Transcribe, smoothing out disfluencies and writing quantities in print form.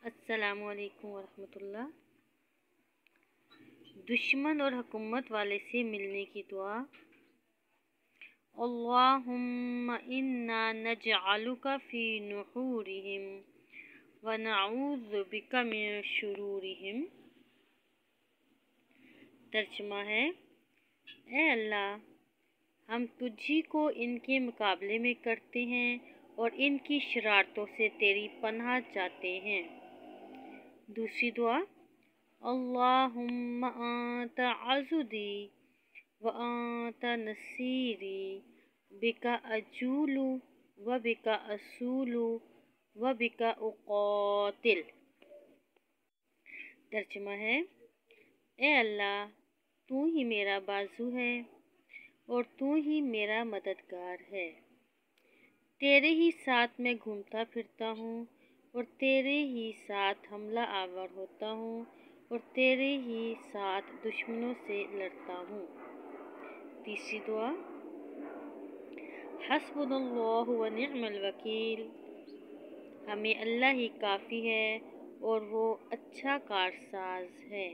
السلام علیکم ورحمۃ اللہ۔ دشمن اور حکومت والے سے ملنے کی دعا۔ اللہم انا نجعلک فی نحورہم ونعوذ بک من شرورہم۔ ترجمہ ہے: اے اللہ، ہم تجھی کو ان کے مقابلے میں کرتے ہیں اور ان کی شرارتوں سے تیری پناہ چاہتے ہیں۔ دوسری دعا: اللہم انت عضدی وانت نصیری بک اجول وبک اصول وبک اقاتل۔ ترجمہ ہے: اے اللہ، تو ہی میرا بازو ہے اور تو ہی میرا مددگار ہے۔ تیرے ہی ساتھ میں گھومتا پھرتا ہوں اور تیرے ہی ساتھ حملہ آور ہوتا ہوں اور تیرے ہی ساتھ دشمنوں سے لڑتا ہوں۔ تیسری دعا: حسبنا اللہ ونعم الوکیل۔ ہمیں اللہ ہی کافی ہے اور وہ اچھا کارساز ہے۔